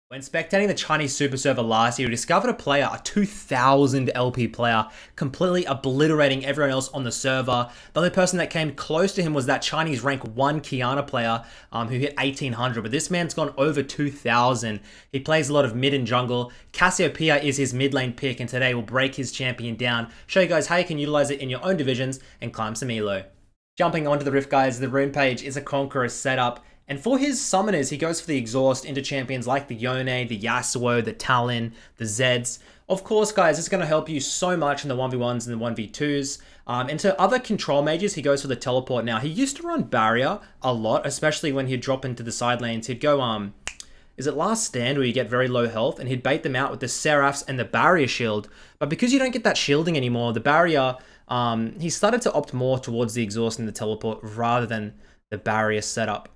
When spectating the Chinese Super Server last year, we discovered a player, a 2000 LP player, completely obliterating everyone else on the server. The only person that came close to him was that Chinese rank 1 Kiana player who hit 1800, but this man's gone over 2000. He plays a lot of mid and jungle. Cassio is his mid lane pick, and today we'll break his champion down, show you guys how you can utilize it in your own divisions, and climb some elo. Jumping onto the Rift, guys, the rune page is a Conqueror setup. And for his summoners, he goes for the exhaust into champions like the Yone, the Yasuo, the Talon, the Zeds. Of course, guys, it's going to help you so much in the 1v1s and the 1v2s. And to other control mages, he goes for the teleport now. He used to run barrier a lot, especially when he'd drop into the side lanes. He'd go, is it Last Stand where you get very low health? And he'd bait them out with the Seraphs and the barrier shield. But because you don't get that shielding anymore, the barrier, he started to opt more towards the exhaust and the teleport rather than the barrier setup.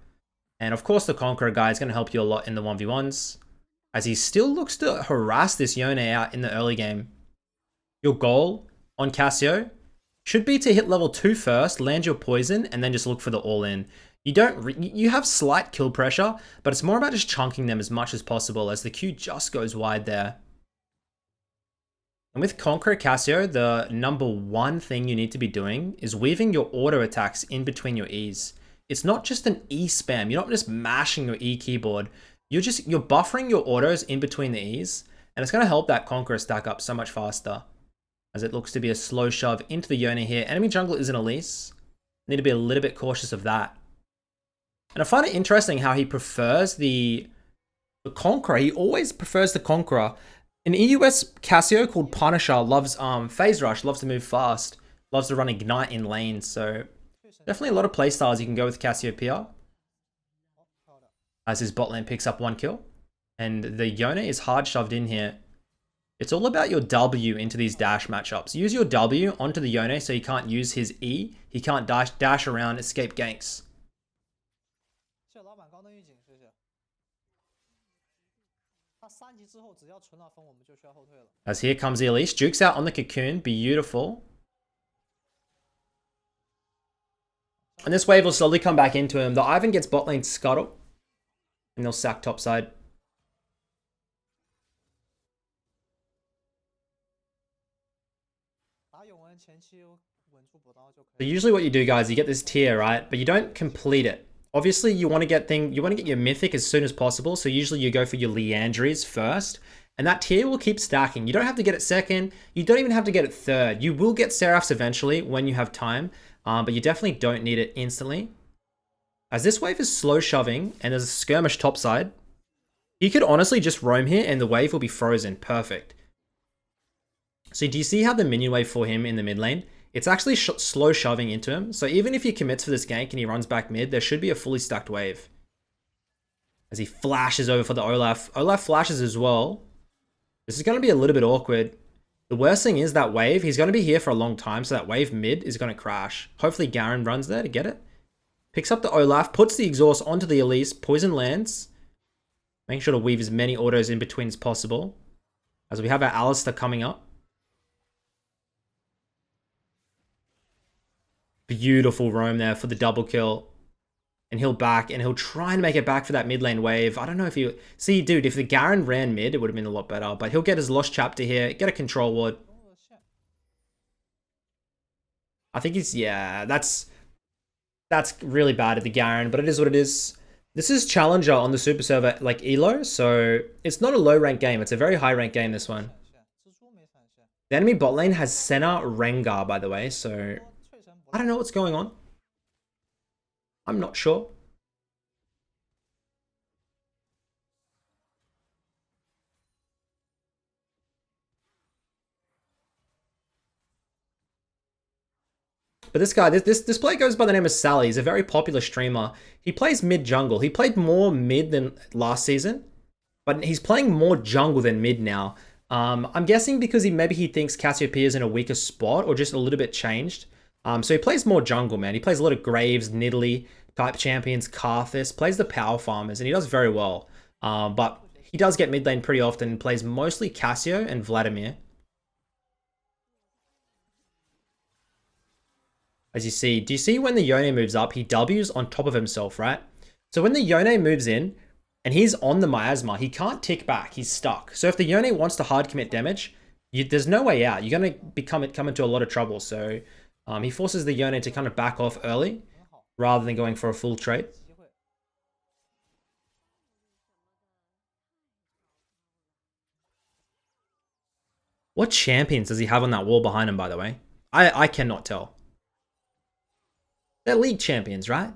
And of course, the Conqueror guy is going to help you a lot in the 1v1s, as he still looks to harass this Yone out in the early game. Your goal on Cassio should be to hit level 2 first, land your poison, and then just look for the all-in. You have slight kill pressure, but it's more about just chunking them as much as possible, as the Q just goes wide there. And with Conqueror Cassio, the number one thing you need to be doing is weaving your auto attacks in between your E's. It's not just an E spam. You're not just mashing your E keyboard. You're buffering your autos in between the E's, and it's going to help that Conqueror stack up so much faster, as it looks to be a slow shove into the Yone here. Enemy jungle is an Elise. Need to be a little bit cautious of that. And I find it interesting how he prefers the Conqueror. He always prefers the Conqueror. An EUS Cassio called Punisher loves phase rush, loves to move fast, loves to run ignite in lanes, so definitely a lot of playstyles you can go with Cassio, as his bot lane picks up 1 kill. And the Yone is hard shoved in here. It's all about your W into these dash matchups. Use your W onto the Yone so he can't use his E. He can't dash around, escape ganks. As here comes the Elise. Jukes out on the Cocoon. Beautiful. And this wave will slowly come back into him. The Ivan gets bot lane scuttle, and they'll sack topside. So usually what you do, guys, you get this tier, right? But you don't complete it. Obviously, you want to get your mythic as soon as possible. So usually you go for your Leandries first, and that tier will keep stacking. You don't have to get it second. You don't even have to get it third. You will get Seraphs eventually when you have time. But you definitely don't need it instantly. As this wave is slow shoving and there's a skirmish topside, he could honestly just roam here and the wave will be frozen. Perfect. So do you see how the minion wave for him in the mid lane? It's actually slow shoving into him. So even if he commits for this gank and he runs back mid, there should be a fully stacked wave. As he flashes over for the Olaf. Olaf flashes as well. This is going to be a little bit awkward. The worst thing is that wave, he's going to be here for a long time, so that wave mid is going to crash. Hopefully Garen runs there to get it. Picks up the Olaf, puts the exhaust onto the Elise, poison lands. Making sure to weave as many autos in between as possible, as we have our Alistar coming up. Beautiful roam there for the double kill. And he'll back, and he'll try and make it back for that mid lane wave. I don't know if he... See, dude, if the Garen ran mid, it would have been a lot better. But he'll get his Lost Chapter here, get a control ward. I think he's... Yeah, that's really bad at the Garen, but it is what it is. This is Challenger on the Super Server, like Elo, so it's not a low rank game. It's a very high rank game, this one. The enemy bot lane has Senna Rengar, by the way, so... I don't know what's going on. I'm not sure. But this guy, this player goes by the name of Sally. He's a very popular streamer. He plays mid jungle. He played more mid than last season, but he's playing more jungle than mid now. I'm guessing because maybe he thinks Cassiopeia is in a weaker spot or just a little bit changed. So he plays more jungle, man. He plays a lot of Graves, Nidalee type champions, Karthus, plays the power farmers, and he does very well. But he does get mid lane pretty often and plays mostly Cassio and Vladimir. As you see, do you see when the Yone moves up, he W's on top of himself, right? So when the Yone moves in, And he's on the miasma. He can't tick back. He's stuck. So if the Yone wants to hard commit damage, there's no way out. You're going to come into a lot of trouble. So he forces the Yone to kind of back off early rather than going for a full trade. What champions does he have on that wall behind him, by the way? I cannot tell. They're league champions, right?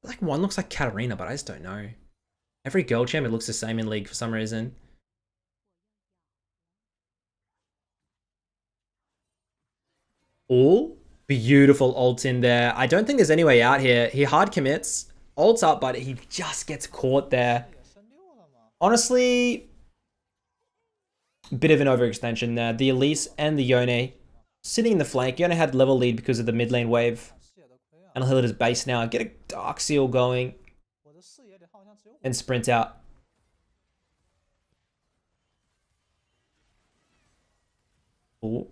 Like one looks like Katarina, but I just don't know. Every girl champion looks the same in league for some reason. Oh, beautiful ult in there. I don't think there's any way out here. He hard commits, ults up, but he just gets caught there. Honestly, bit of an overextension there. The Elise and the Yone sitting in the flank. Yone had level lead because of the mid lane wave. And he'll hit his base now. Get a Dark Seal going. And sprint out. Ooh.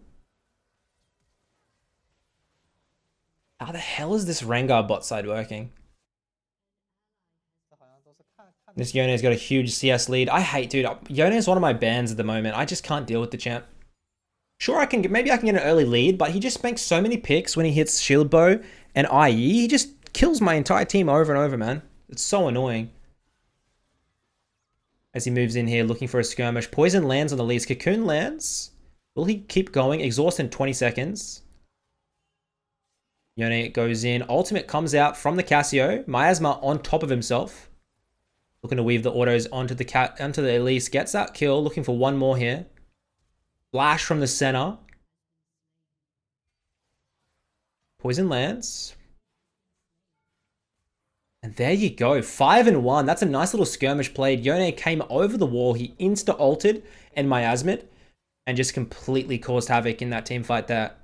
How the hell is this Rengar bot side working? This Yone's got a huge CS lead. I hate, dude. Yone is one of my bans at the moment. I just can't deal with the champ. Sure, maybe I can get an early lead, but he just makes so many picks when he hits Shield Bow and IE. He just kills my entire team over and over, man. It's so annoying. As he moves in here, looking for a skirmish. Poison lands on the leads. Cocoon lands. Will he keep going? Exhaust in 20 seconds. Yone goes in. Ultimate comes out from the Cassio. Miasma on top of himself. Looking to weave the autos onto the Elise. Gets that kill. Looking for one more here. Flash from the center. Poison lands. And there you go. 5-1. That's a nice little skirmish played. Yone came over the wall. He insta-ulted and miasmed and just completely caused havoc in that team fight there.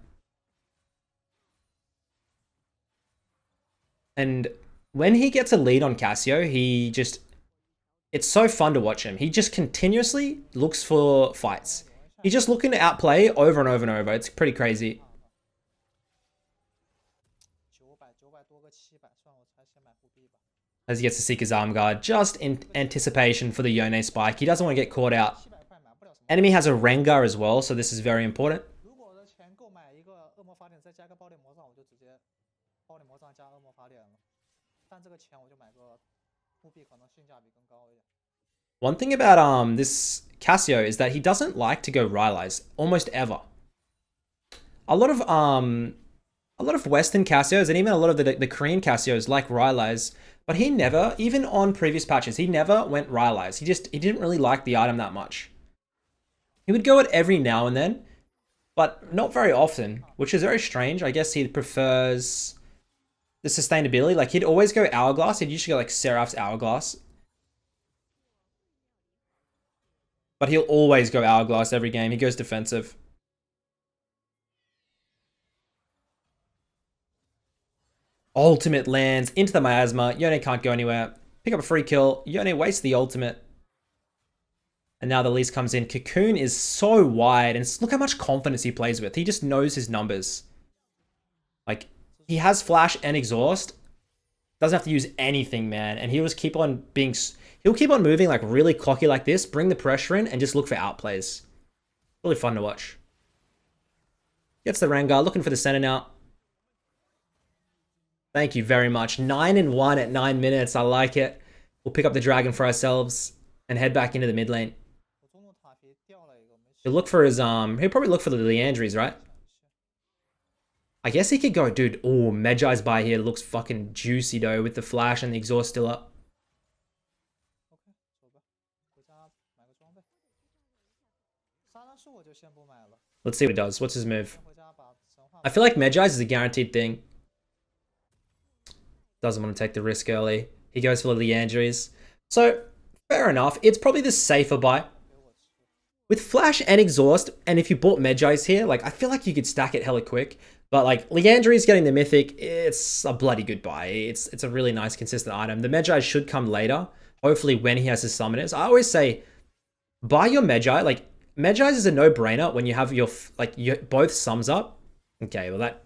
And when he gets a lead on Cassio, it's so fun to watch him. He just continuously looks for fights. He's just looking to outplay over and over and over. It's pretty crazy. As he gets to seek his arm guard, just in anticipation for the Yone spike. He doesn't want to get caught out. Enemy has a Rengar as well, so this is very important. One thing about this Cassio is that he doesn't like to go Rylai's almost ever. A lot of Western Cassios and even a lot of the Korean Cassios like Rylai's, but he never, even on previous patches, he never went Rylai's. He didn't really like the item that much. He would go it every now and then, but not very often, which is very strange. I guess he prefers the sustainability. Like he'd always go Hourglass. He'd usually go like Seraph's Hourglass. But he'll always go Hourglass every game. He goes defensive. Ultimate lands into the miasma. Yone can't go anywhere. Pick up a free kill. Yone wastes the ultimate. And now the Elise comes in. Cocoon is so wide. And look how much confidence he plays with. He just knows his numbers. Like, he has flash and exhaust. Doesn't have to use anything, man. And he'll keep on moving like really cocky like this. Bring the pressure in and just look for outplays. Really fun to watch. Gets the Rengar. Looking for the center now. Thank you very much. 9-1 at 9 minutes. I like it. We'll pick up the dragon for ourselves and head back into the mid lane. He'll look for his he'll probably look for the Leandries, right? I guess he could go, dude. Oh, Medjai's by here looks fucking juicy though, with the flash and the exhaust still up. Let's see what he does. What's his move? I feel like Medjai's is a guaranteed thing. Doesn't want to take the risk early. He goes for the Leandries. So, fair enough. It's probably the safer buy. With flash and exhaust, and if you bought Medjai's here, like, I feel like you could stack it hella quick. But, like, Leandries getting the Mythic, it's a bloody good buy. It's a really nice, consistent item. The Medjai should come later. Hopefully when he has his summoners. I always say, buy your Medjai. Like, Medjai's is a no-brainer when you have your, both sums up. Okay, well, that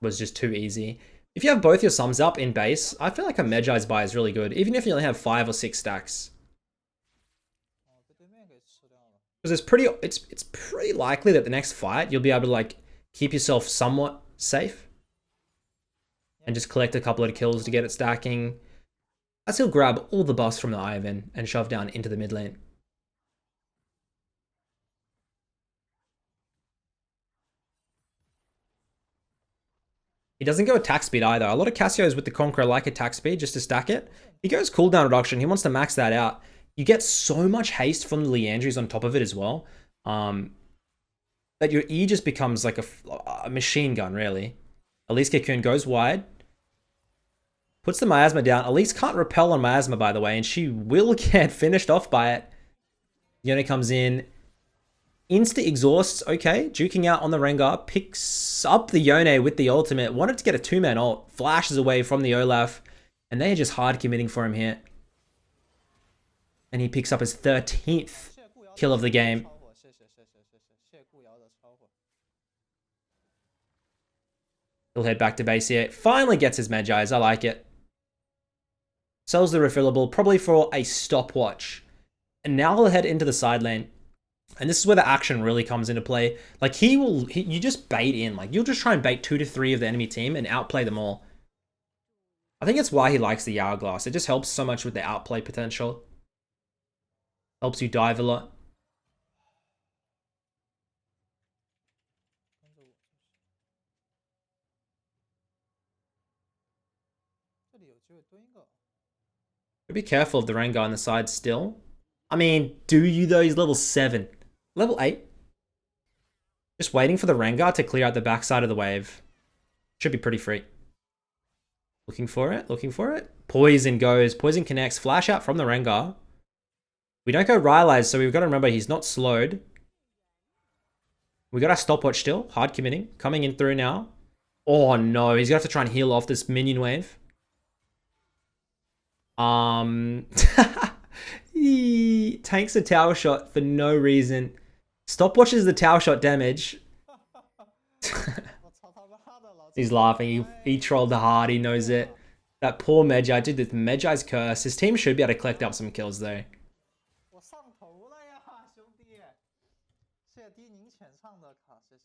was just too easy. If you have both your sums up in base, I feel like a Medjai's buy is really good, even if you only have 5 or 6 stacks. Because it's pretty likely that the next fight you'll be able to like keep yourself somewhat safe and just collect a couple of kills to get it stacking. As he'll grab all the buffs from the Ivan and shove down into the mid lane. He doesn't go attack speed either. A lot of Cassios with the Conqueror like attack speed just to stack it. He goes cooldown reduction. He wants to max that out. You get so much haste from the Liandry's on top of it as well. That your E just becomes like a machine gun, really. Elise Cocoon goes wide. Puts the Miasma down. Elise can't repel on Miasma, by the way, and she will get finished off by it. Yone comes in. Insta exhausts, okay. Juking out on the Rengar. Picks up the Yone with the ultimate. Wanted to get a 2-man ult. Flashes away from the Olaf. And they are just hard committing for him here. And he picks up his 13th kill of the game. He'll head back to base here. Finally gets his Medjai's. I like it. Sells the refillable, probably for a stopwatch. And now he'll head into the side lane. And this is where the action really comes into play. Like you just bait in. Like you'll just try and bait 2 to 3 of the enemy team and outplay them all. I think it's why he likes the Hourglass. It just helps so much with the outplay potential. Helps you dive a lot. Be careful of the Rengar on the side still. I mean, do you though? He's level 7. Level 8. Just waiting for the Rengar to clear out the backside of the wave. Should be pretty free. Looking for it, looking for it. Poison goes, Poison connects, flash out from the Rengar. We don't go Rylai's, so we've got to remember he's not slowed. We got our stopwatch still, hard committing. Coming in through now. Oh no, he's gonna have to try and heal off this minion wave. He tanks a tower shot for no reason. Stopwatches the tower shot damage. He's laughing. He trolled hard. He knows it. That poor Medjai did this Medjai's curse. His team should be able to collect up some kills though.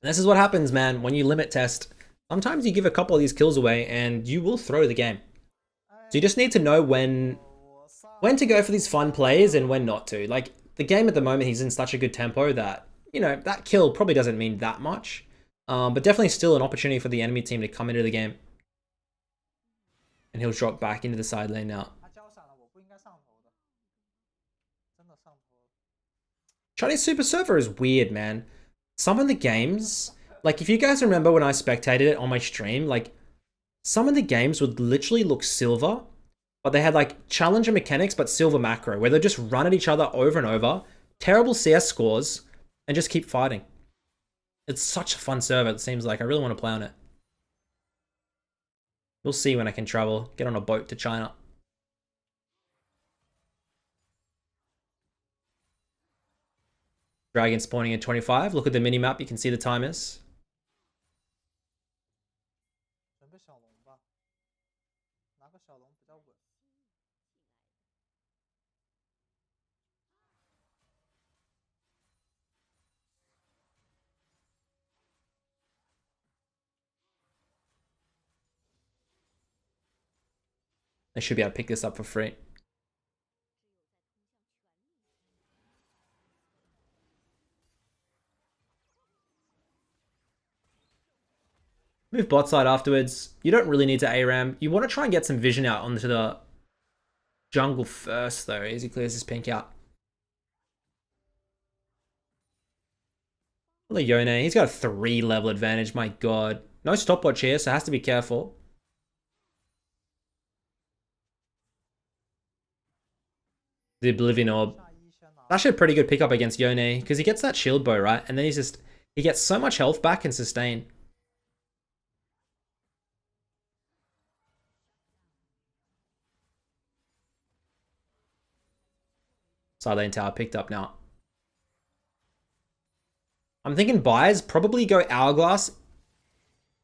And this is what happens, man, when you limit test. Sometimes you give a couple of these kills away and you will throw the game. So you just need to know when to go for these fun plays and when not to. Like, the game at the moment, he's in such a good tempo that, you know, that kill probably doesn't mean that much. But definitely still an opportunity for the enemy team to come into the game. And he'll drop back into the side lane now. Chinese Super Server is weird, man. Some of the games, like if you guys remember when I spectated it on my stream, like some of the games would literally look silver, but they had like challenger mechanics, but silver macro, where they just run at each other over and over, terrible CS scores, and just keep fighting. It's such a fun server, it seems like. I really want to play on it. We'll see when I can travel, get on a boat to China. Dragon spawning at 25. Look at the mini-map, you can see the timers. They should be able to pick this up for free. Move bot side afterwards. You don't really need to ARAM. You want to try and get some vision out onto the jungle first, though, as he clears his pink out. Look at Yone. He's got a 3-level advantage. My god. No stopwatch here, so has to be careful. The Oblivion Orb. Actually a pretty good pickup against Yone, because he gets that shield bow, right? And then he gets so much health back and sustain. Side lane tower picked up now. I'm thinking buys, probably go Hourglass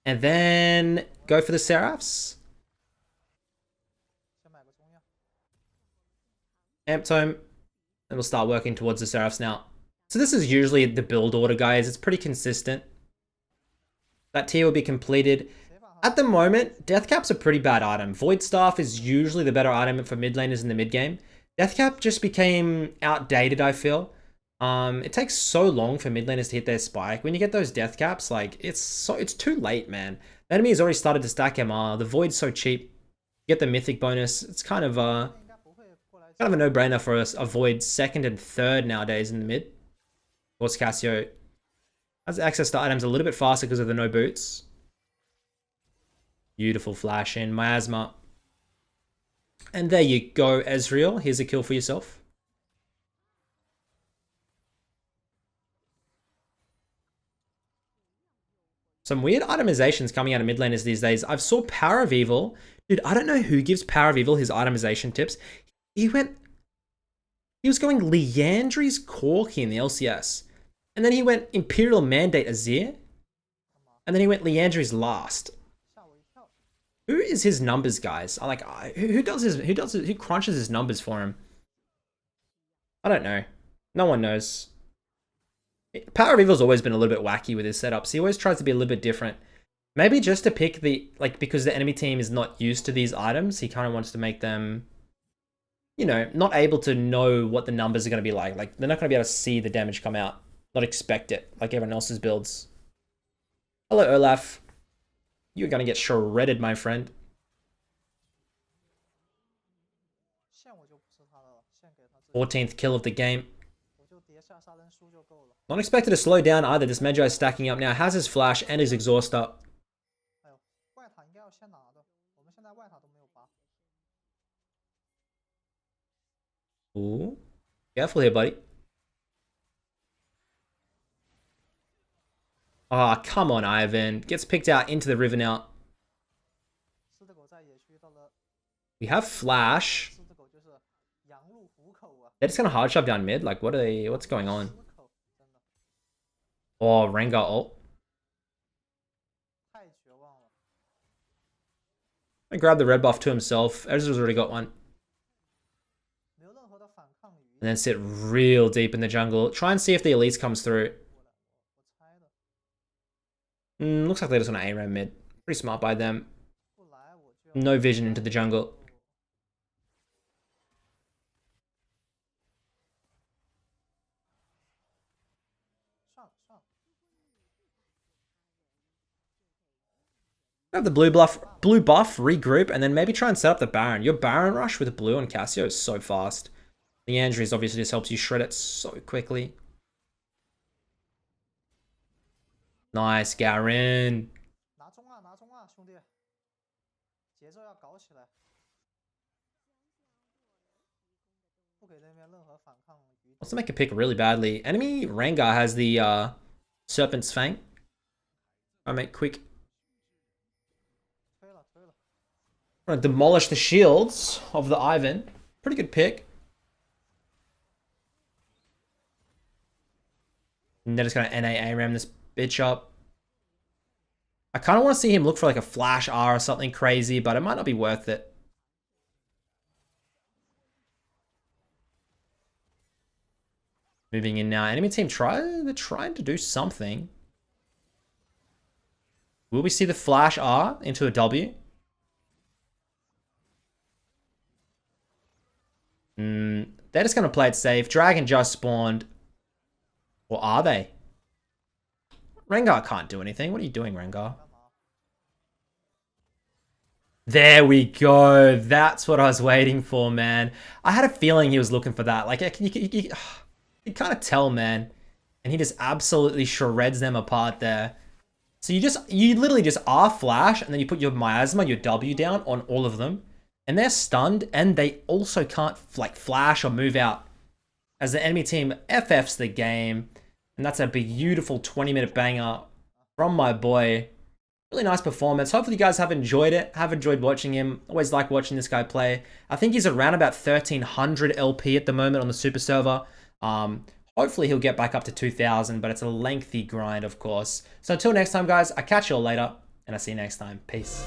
and then go for the Seraphs. Amp Tome, and we'll start working towards the Seraphs now. So this is usually the build order, guys. It's pretty consistent. That tier will be completed. At the moment, Deathcap's a pretty bad item. Void Staff is usually the better item for mid laners in the mid game. Deathcap just became outdated, I feel. It takes so long for mid laners to hit their spike. When you get those Deathcaps, like, it's too late, man. The enemy has already started to stack MR. The Void's so cheap. You get the Mythic bonus. It's kind of a no-brainer for us. A Void second and third nowadays in the mid. Of course, Cassio has access to items a little bit faster because of the no boots. Beautiful flash in. Miasma. And there you go, Ezreal. Here's a kill for yourself. Some weird itemizations coming out of mid laners these days. I've saw Power of Evil. Dude, I don't know who gives Power of Evil his itemization tips. He was going Liandry's Corki in the LCS. And then he went Imperial Mandate Azir. And then he went Liandry's Last. Who is his numbers, guys? Who crunches his numbers for him? I don't know. No one knows. Power of Evil's always been a little bit wacky with his setups. He always tries to be a little bit different. Maybe just to pick because the enemy team is not used to these items, he kind of wants to make them, you know, not able to know what the numbers are going to be like. Like, they're not going to be able to see the damage come out. Not expect it, like everyone else's builds. Hello, Olaf. You're going to get shredded, my friend. "14th kill of the game. Not expected to slow down either. This Magi is stacking up now. Has his flash and his exhauster. Ooh. Careful here, buddy. Ah, oh, come on, Ivan. Gets picked out into the river now. We have flash. They're just gonna hard shove down mid? Like, what's going on? Oh, Rengar ult. I grab the red buff to himself. Ezra's already got one. And then sit real deep in the jungle. Try and see if the elites comes through. Looks like they just want to ARAM mid. Pretty smart by them. No vision into the jungle. Have the blue buff, regroup, and then maybe try and set up the Baron. Your Baron rush with blue and Cassio is so fast. The Andrews obviously just helps you shred it so quickly. Nice, Garen. Wants to make a pick really badly. Enemy Rengar has the Serpent's Fang. I make quick. I'm gonna demolish the shields of the Ivan. Pretty good pick. And they're just gonna NA ARAM this bitch up. I kind of want to see him look for like a flash R or something crazy, but it might not be worth it. Moving in now. Enemy team they're trying to do something. Will we see the flash R into a W? They're just going to play it safe. Dragon just spawned. Or are they? Rengar can't do anything. What are you doing, Rengar? There we go. That's what I was waiting for, man. I had a feeling he was looking for that. Like, you kind of tell, man. And he just absolutely shreds them apart there. So you literally just R flash, and then you put your Miasma, your W down on all of them. And they're stunned, and they also can't like flash or move out. As the enemy team FFs the game. And that's a beautiful 20-minute banger from my boy. Really nice performance. Hopefully you guys have enjoyed it. Have enjoyed watching him. Always like watching this guy play. I think he's around about 1300 LP at the moment on the super server. Hopefully he'll get back up to 2000, but it's a lengthy grind, of course. So until next time, guys, I'll catch you all later, and I'll see you next time. Peace.